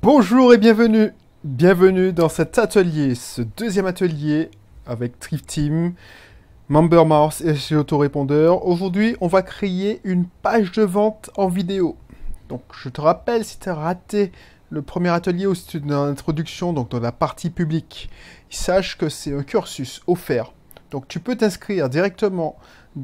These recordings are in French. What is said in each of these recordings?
Bonjour et bienvenue. Bienvenue dans cet atelier, ce deuxième atelier avec Thrift Team, MemberMouse et chez Autorépondeur. Aujourd'hui, on va créer une page de vente en vidéo. Donc, je te rappelle, si tu as raté le premier atelier où c'était dans l'introduction, donc dans la partie publique, sache que c'est un cursus offert. Donc, tu peux t'inscrire directement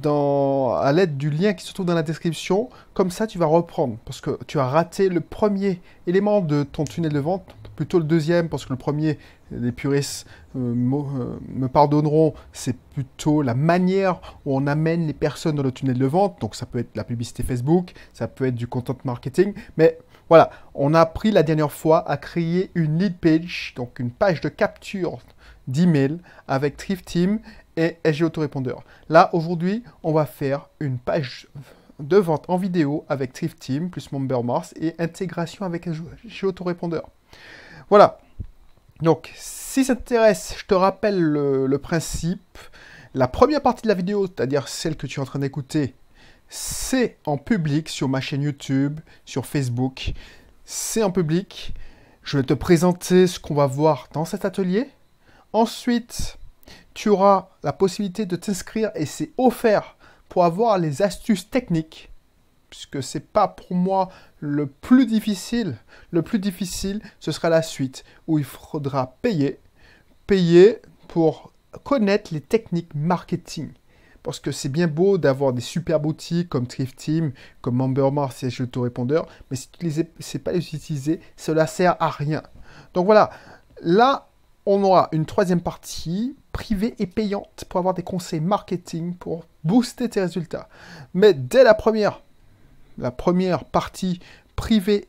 à l'aide du lien qui se trouve dans la description. Comme ça, tu vas reprendre parce que tu as raté le premier élément de ton tunnel de vente, plutôt le deuxième parce que le premier, les puristes me pardonneront, c'est plutôt la manière où on amène les personnes dans le tunnel de vente. Donc ça peut être la publicité Facebook, ça peut être du content marketing, mais voilà, on a appris la dernière fois à créer une lead page, donc une page de capture d'email avec Thrift Team et SG Autorépondeur. Là, aujourd'hui, on va faire une page de vente en vidéo avec Thrift Team plus MemberMouse et intégration avec SG Autorépondeur. Voilà. Donc, si ça t'intéresse, je te rappelle le principe. La première partie de la vidéo, c'est-à-dire celle que tu es en train d'écouter, c'est en public sur ma chaîne YouTube, sur Facebook. C'est en public. Je vais te présenter ce qu'on va voir dans cet atelier. Ensuite, tu auras la possibilité de t'inscrire et c'est offert pour avoir les astuces techniques, puisque c'est pas pour moi le plus difficile. Le plus difficile, ce sera la suite, où il faudra payer pour connaître les techniques marketing. Parce que c'est bien beau d'avoir des super boutiques comme Thrift Team, comme MemberMouse et Autorépondeur, mais si tu ne sais pas les utiliser, cela sert à rien. Donc voilà, là, on aura une troisième partie privée et payante pour avoir des conseils marketing pour booster tes résultats. Mais dès la première partie privée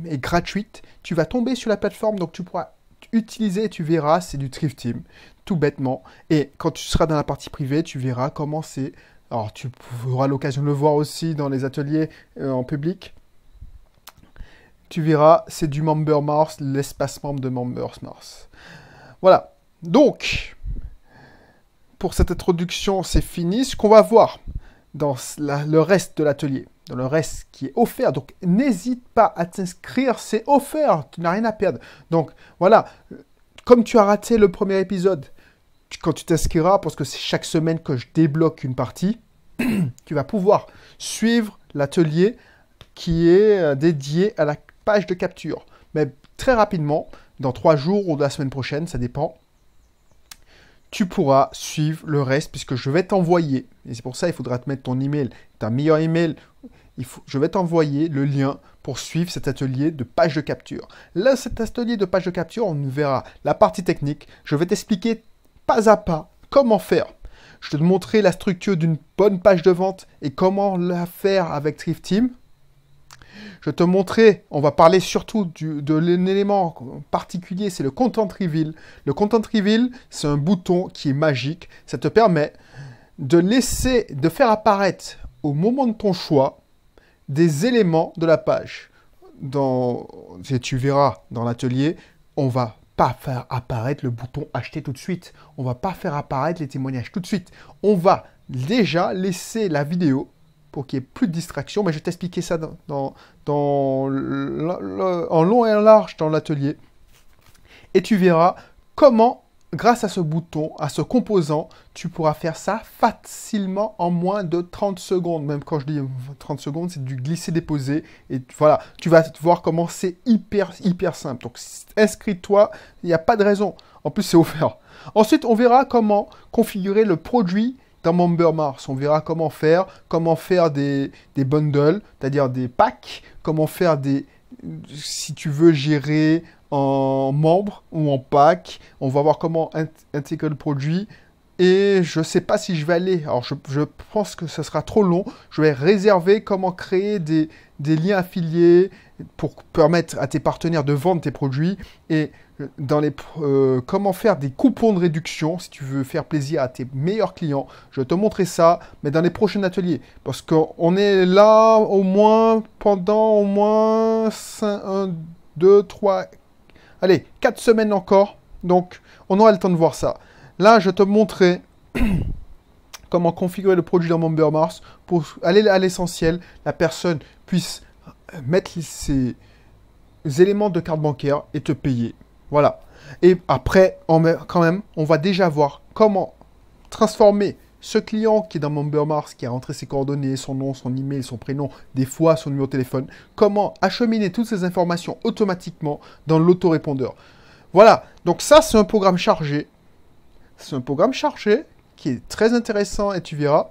et gratuite, tu vas tomber sur la plateforme, donc tu pourras utiliser, tu verras, c'est du Thrift Team, tout bêtement. Et quand tu seras dans la partie privée, tu verras comment c'est. Alors, tu auras l'occasion de le voir aussi dans les ateliers en public. Tu verras, c'est du MemberMouse, l'espace membre de MemberMouse. Voilà. Donc, pour cette introduction, c'est fini. Ce qu'on va voir dans le reste de l'atelier, dans le reste qui est offert. Donc, n'hésite pas à t'inscrire, c'est offert, tu n'as rien à perdre. Donc, voilà, comme tu as raté le premier épisode, quand tu t'inscriras, parce que c'est chaque semaine que je débloque une partie, tu vas pouvoir suivre l'atelier qui est dédié à la page de capture. Mais très rapidement, dans 3 jours ou la semaine prochaine, ça dépend, tu pourras suivre le reste puisque je vais t'envoyer, et c'est pour ça il faudra te mettre ton email, ta meilleure email, je vais t'envoyer le lien pour suivre cet atelier de page de capture. Là, cet atelier de page de capture, on verra la partie technique. Je vais t'expliquer pas à pas comment faire. Je vais te montrer la structure d'une bonne page de vente et comment la faire avec Thrift Team. Je vais te montrer, on va parler surtout de l'élément particulier, c'est le Content Reveal. Le Content Reveal, c'est un bouton qui est magique. Ça te permet de faire apparaître au moment de ton choix des éléments de la page. Tu verras dans l'atelier, on va pas faire apparaître le bouton acheter tout de suite. On va pas faire apparaître les témoignages tout de suite. On va déjà laisser la vidéo pour qu'il n'y ait plus de distraction. Mais je vais t'expliquer ça en long et en large dans l'atelier. Et tu verras comment, grâce à ce bouton, à ce composant, tu pourras faire ça facilement en moins de 30 secondes. Même quand je dis 30 secondes, c'est du glisser-déposer. Et voilà, tu vas voir comment c'est hyper simple. Donc, inscris-toi, il n'y a pas de raison. En plus, c'est offert. Ensuite, on verra comment configurer le produit dans MemberMouse. On verra comment faire des bundles, c'est-à-dire des packs, comment faire si tu veux gérer en membre ou en pack. On va voir comment intégrer le produit. Et je ne sais pas si je vais aller. Alors, je pense que ce sera trop long. Je vais réserver comment créer des liens affiliés pour permettre à tes partenaires de vendre tes produits. Et comment faire des coupons de réduction si tu veux faire plaisir à tes meilleurs clients. Je vais te montrer ça, mais dans les prochains ateliers. Parce qu'on est là pendant au moins 1, 2, 3... Allez, 4 semaines encore. Donc, on aura le temps de voir ça. Là, je vais te montrer comment configurer le produit dans MemberMouse pour aller à l'essentiel. La personne puisse mettre éléments de carte bancaire et te payer. Voilà. Et après, quand même, on va déjà voir comment transformer ce client qui est dans MemberMars, qui a rentré ses coordonnées, son nom, son email, son prénom, des fois son numéro de téléphone, comment acheminer toutes ces informations automatiquement dans l'autorépondeur. Voilà, donc ça c'est un programme chargé. C'est un programme chargé qui est très intéressant et tu verras.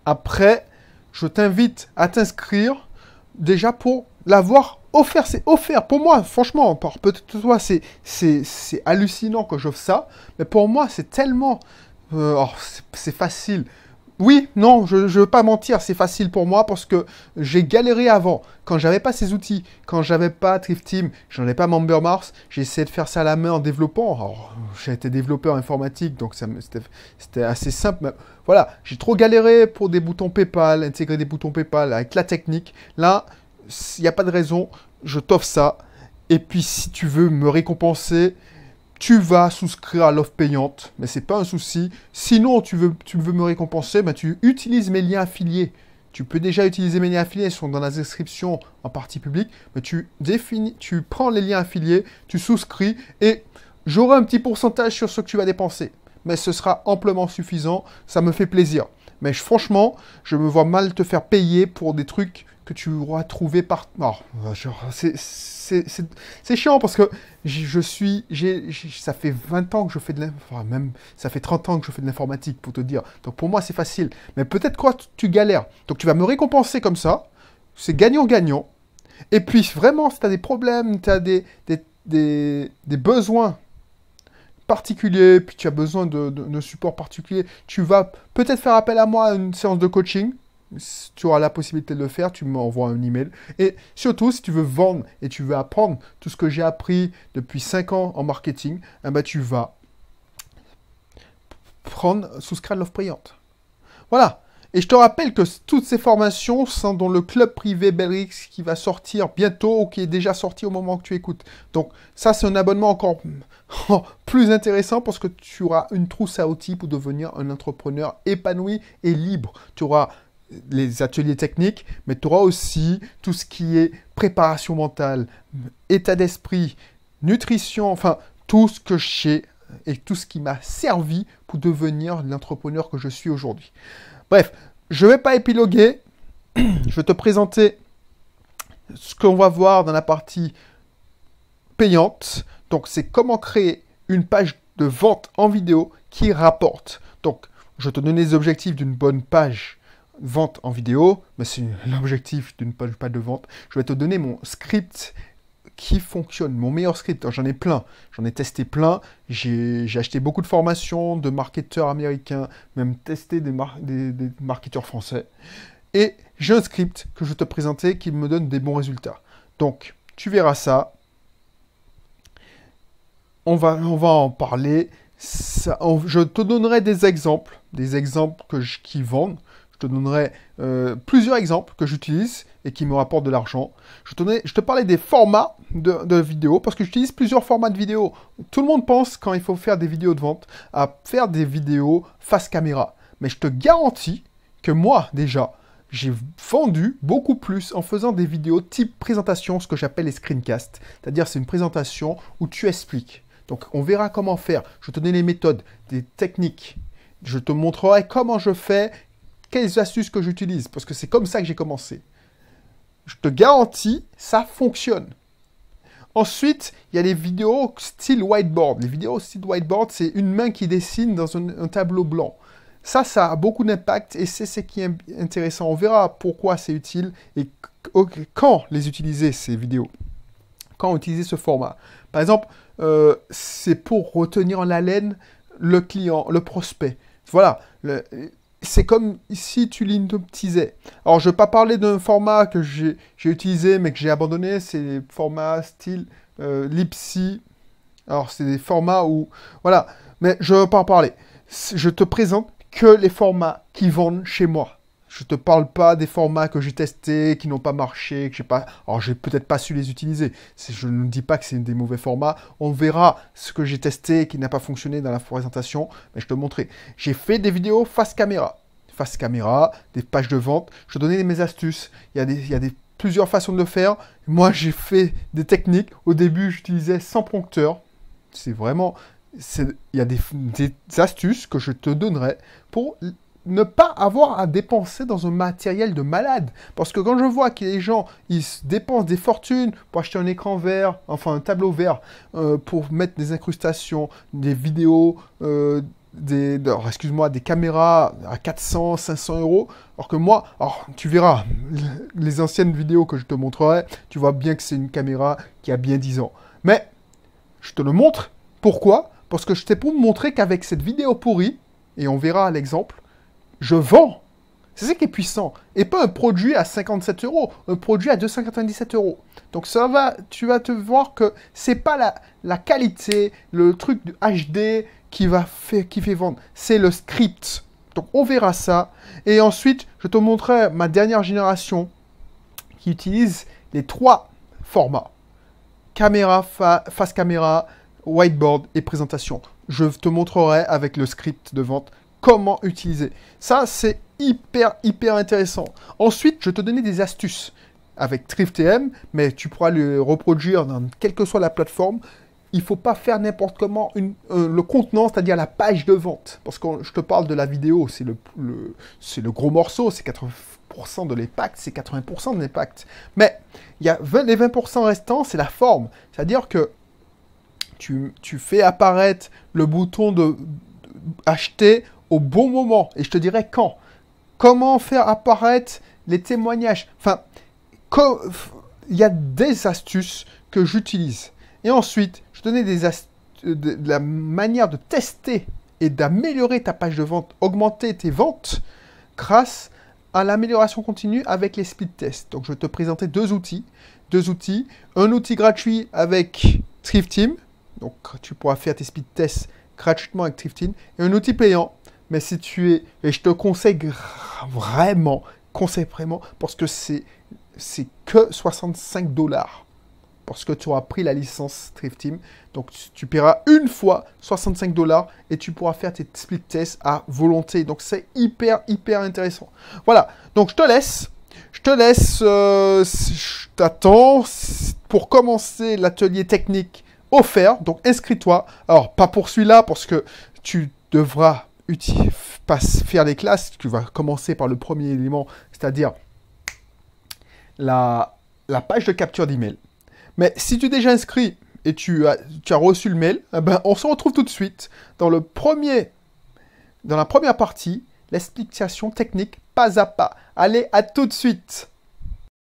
Après, je t'invite à t'inscrire déjà pour l'avoir offert. C'est offert pour moi, franchement. Peut-être toi, c'est hallucinant que j'offre ça. Mais pour moi, c'est tellement... c'est facile. Oui, non, je ne veux pas mentir, c'est facile pour moi parce que j'ai galéré avant. Quand j'avais pas ces outils, quand j'avais pas Thrift Team, j'en ai pas MemberMars, j'ai essayé de faire ça à la main en développant. Alors, j'ai été développeur informatique, donc c'était assez simple. Mais voilà, j'ai trop galéré pour des boutons PayPal, intégrer des boutons PayPal avec la technique. Là, il n'y a pas de raison, je t'offre ça. Et puis, si tu veux me récompenser, tu vas souscrire à l'offre payante, mais c'est pas un souci. Sinon, tu veux me récompenser, ben tu utilises mes liens affiliés. Tu peux déjà utiliser mes liens affiliés, ils sont dans la description en partie publique, mais tu prends les liens affiliés, tu souscris, et j'aurai un petit pourcentage sur ce que tu vas dépenser. Mais ce sera amplement suffisant, ça me fait plaisir. Mais franchement, je me vois mal te faire payer pour des trucs que tu auras trouvé par... Oh, c'est chiant parce que ça fait 20 ans que je fais de l'informatique, enfin même, ça fait 30 ans que je fais de l'informatique, pour te dire. Donc pour moi, c'est facile. Mais peut-être quoi, tu galères. Donc tu vas me récompenser comme ça. C'est gagnant-gagnant. Et puis vraiment, si tu as des problèmes, tu as des besoins particuliers, puis tu as besoin de support particulier, tu vas peut-être faire appel à moi à une séance de coaching. Tu auras la possibilité de le faire, tu m'envoies un email. Et surtout, si tu veux vendre et tu veux apprendre tout ce que j'ai appris depuis 5 ans en marketing, eh ben, tu vas souscrire à l'offre payante. Voilà. Et je te rappelle que toutes ces formations sont dans le club privé Belrix qui va sortir bientôt ou qui est déjà sorti au moment que tu écoutes. Donc ça, c'est un abonnement encore plus intéressant parce que tu auras une trousse à outils pour devenir un entrepreneur épanoui et libre. Tu auras les ateliers techniques, mais tu auras aussi tout ce qui est préparation mentale, état d'esprit, nutrition, enfin tout ce que je sais et tout ce qui m'a servi pour devenir l'entrepreneur que je suis aujourd'hui. Bref, je ne vais pas épiloguer, je vais te présenter ce qu'on va voir dans la partie payante. Donc c'est comment créer une page de vente en vidéo qui rapporte. Donc je te donne les objectifs d'une bonne page vente en vidéo, mais c'est l'objectif d'une page de vente. Je vais te donner mon script qui fonctionne, mon meilleur script. J'en ai plein, j'en ai testé plein. J'ai acheté beaucoup de formations de marketeurs américains, même testé des marketeurs français. Et j'ai un script que je vais te présenter qui me donne des bons résultats. Donc, tu verras ça. On va en parler. Je te donnerai des exemples qui vendent. Je te donnerai plusieurs exemples que j'utilise et qui me rapportent de l'argent. Je te parlais des formats de vidéos parce que j'utilise plusieurs formats de vidéos. Tout le monde pense, quand il faut faire des vidéos de vente, à faire des vidéos face caméra. Mais je te garantis que moi, déjà, j'ai vendu beaucoup plus en faisant des vidéos type présentation, ce que j'appelle les screencasts. C'est-à-dire, c'est une présentation où tu expliques. Donc, on verra comment faire. Je te donne les méthodes, des techniques. Je te montrerai comment je fais, quelles astuces que j'utilise, parce que c'est comme ça que j'ai commencé. Je te garantis, ça fonctionne. Ensuite, il y a les vidéos style whiteboard. Les vidéos style whiteboard, c'est une main qui dessine dans un tableau blanc. Ça a beaucoup d'impact et c'est ce qui est intéressant. On verra pourquoi c'est utile et quand les utiliser, ces vidéos. Quand utiliser ce format. Par exemple, c'est pour retenir en haleine le client, le prospect. Voilà. C'est comme si tu l'inoptisais. Alors, je ne vais pas parler d'un format que j'ai utilisé, mais que j'ai abandonné. C'est les formats style Lipsy. Alors, c'est des formats où... Voilà. Mais je ne vais pas en parler. Je te présente que les formats qui vendent chez moi. Je ne te parle pas des formats que j'ai testés, qui n'ont pas marché, que j'ai pas... Alors, j'ai peut-être pas su les utiliser. Je ne dis pas que c'est des mauvais formats. On verra ce que j'ai testé et qui n'a pas fonctionné dans la présentation. Mais je te montrerai. J'ai fait des vidéos face caméra. Face caméra, des pages de vente. Je te donnais mes astuces. Il y a des plusieurs façons de le faire. Moi, j'ai fait des techniques. Au début, j'utilisais sans prompteur. C'est vraiment... Il y a des astuces que je te donnerai pour ne pas avoir à dépenser dans un matériel de malade. Parce que quand je vois que les gens, ils dépensent des fortunes pour acheter un écran vert, enfin un tableau vert, pour mettre des incrustations, des vidéos, excuse-moi, des caméras à 400, 500 euros, alors que moi, alors, tu verras, les anciennes vidéos que je te montrerai, tu vois bien que c'est une caméra qui a bien 10 ans. Mais, je te le montre. Pourquoi? Parce que c'était pour me montrer qu'avec cette vidéo pourrie, et on verra l'exemple, je vends. C'est ça qui est puissant. Et pas un produit à 57 euros, un produit à 297 euros. Donc tu vas te voir que c'est pas la qualité, le truc du HD qui fait vendre. C'est le script. Donc on verra ça. Et ensuite, je te montrerai ma dernière génération qui utilise les 3 formats. Caméra, face caméra, whiteboard et présentation. Je te montrerai avec le script de vente comment utiliser. Ça, c'est hyper intéressant. Ensuite, je te donner des astuces avec ThriftTM, mais tu pourras le reproduire dans quelle que soit la plateforme. Il ne faut pas faire n'importe comment le contenant, c'est-à-dire la page de vente. Parce que je te parle de la vidéo, c'est le gros morceau, c'est 80% de l'impact, c'est 80% de l'impact. Mais il y a les 20% restants, c'est la forme. C'est-à-dire que tu fais apparaître le bouton de acheter au bon moment. Et je te dirai quand. Comment faire apparaître les témoignages. Enfin, il y a des astuces que j'utilise. Et ensuite, je te donne de la manière de tester et d'améliorer ta page de vente, augmenter tes ventes grâce à l'amélioration continue avec les speed tests. Donc, je vais te présenter deux outils. Un outil gratuit avec ThriftTeam. Donc, tu pourras faire tes speed tests gratuitement avec ThriftTeam. Et un outil payant. Mais si tu es... Et je te conseille vraiment, parce que c'est que 65 $. Parce que tu auras pris la licence ThriftTeam. Donc, tu paieras une fois 65 $ et tu pourras faire tes split tests à volonté. Donc, c'est hyper intéressant. Voilà. Donc, je te laisse. Je t'attends pour commencer l'atelier technique offert. Donc, inscris-toi. Alors, pas pour celui-là, parce que tu devras faire les classes. Tu vas commencer par le premier élément, c'est-à-dire la page de capture d'email. Mais si tu es déjà inscrit et tu as reçu le mail, eh ben, on se retrouve tout de suite dans la première partie, l'explication technique pas à pas. Allez, à tout de suite.